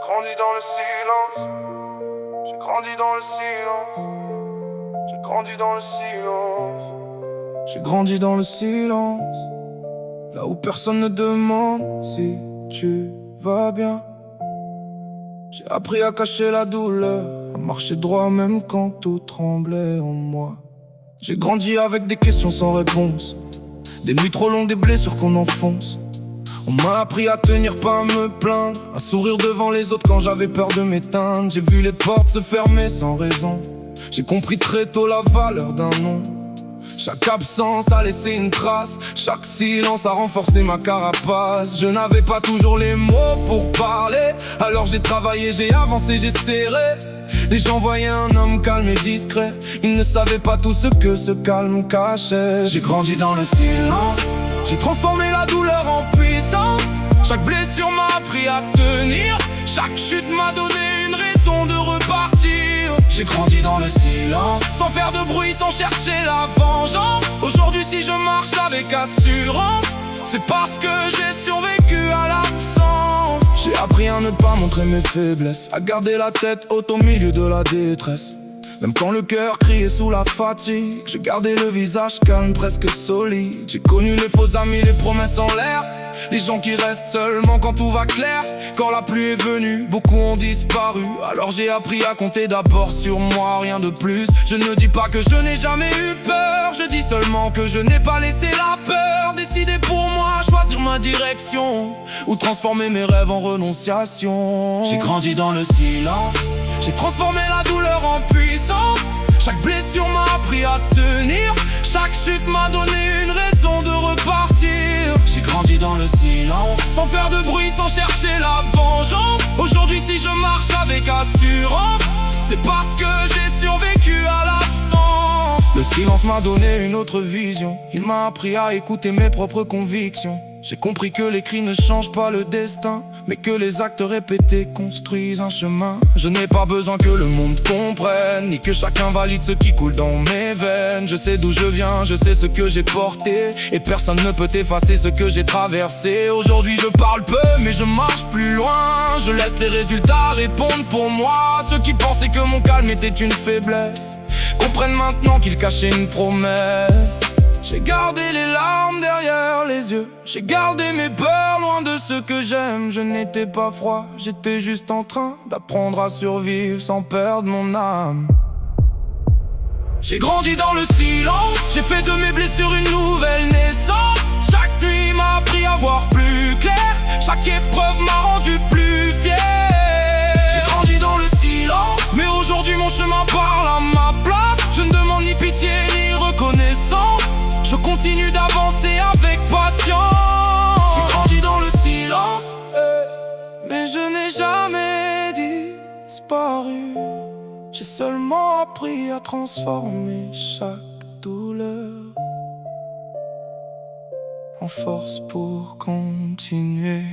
grandi dans le silence. J'ai grandi dans le silence. J'ai grandi dans le silence. J'ai grandi dans le silence. Là où personne ne demande si tu vas bien. J'ai appris à cacher la douleur, à marcher droit même quand tout tremblait en moi. J'ai grandi avec des questions sans réponse, des nuits trop longues, des blessures qu'on enfonce. On m'a appris à tenir, pas à me plaindre, à sourire devant les autres quand j'avais peur de m'éteindre. J'ai vu les portes se fermer sans raison. J'ai compris très tôt la valeur d'un nom. Chaque absence a laissé une trace, chaque silence a renforcé ma carapace. Je n'avais pas toujours les mots pour parler, alors j'ai travaillé, j'ai avancé, j'ai serré. Les gens voyaient un homme calme et discret, ils ne savaient pas tout ce que ce calme cachait. J'ai grandi dans le silence, j'ai transformé la douleur en puissance. Chaque blessure m'a appris à tenir, chaque chute m'a donné une raison de repartir. J'ai grandi dans le silence, sans faire de bruit, sans chercher la vengeance. Aujourd'hui si je marche avec assurance, c'est parce que j'ai survécu à l'absence. J'ai appris à ne pas montrer mes faiblesses, à garder la tête haute au milieu de la détresse. Même quand le cœur criait sous la fatigue, j'ai gardé le visage calme, presque solide. J'ai connu les faux amis, les promesses en l'air, les gens qui restent seulement quand tout va clair. Quand la pluie est venue, beaucoup ont disparu. Alors j'ai appris à compter d'abord sur moi, rien de plus. Je ne dis pas que je n'ai jamais eu peur, je dis seulement que je n'ai pas laissé la peur décider pour moi, choisir ma direction ou transformer mes rêves en renonciation. J'ai grandi dans le silence, j'ai transformé la douleur en puissance. Chaque blessure m'a appris à tenir, chaque chute m'a donné une raison de repartir. J'ai grandi dans le silence, sans faire de bruit, sans chercher la vengeance. Aujourd'hui si je marche avec assurance, c'est parce que j'ai survécu à l'absence. Le silence m'a donné une autre vision, il m'a appris à écouter mes propres convictions. J'ai compris que les cris ne changent pas le destin, mais que les actes répétés construisent un chemin. Je n'ai pas besoin que le monde comprenne, ni que chacun valide ce qui coule dans mes veines. Je sais d'où je viens, je sais ce que j'ai porté, et personne ne peut effacer ce que j'ai traversé. Aujourd'hui je parle peu, mais je marche plus loin. Je laisse les résultats répondre pour moi. Ceux qui pensaient que mon calme était une faiblesse comprennent maintenant qu'il cachait une promesse. J'ai gardé les larmes derrière les yeux, j'ai gardé mes peurs loin de ceux que j'aime. Je n'étais pas froid, j'étais juste en train d'apprendre à survivre sans perdre mon âme. J'ai grandi dans le silence, j'ai fait de mes blessures une nouvelle naissance. Chaque nuit m'a appris à voir plus clair, chaque épreuve m'a rendu plus fier. J'ai grandi dans le silence, mais aujourd'hui mon chemin parle à ma place. Je ne demande ni pitié ni reconnaissance, je continue d'avancer avec patience. J'ai grandi dans le silence, mais je n'ai jamais disparu. J'ai seulement appris à transformer chaque douleur en force pour continuer.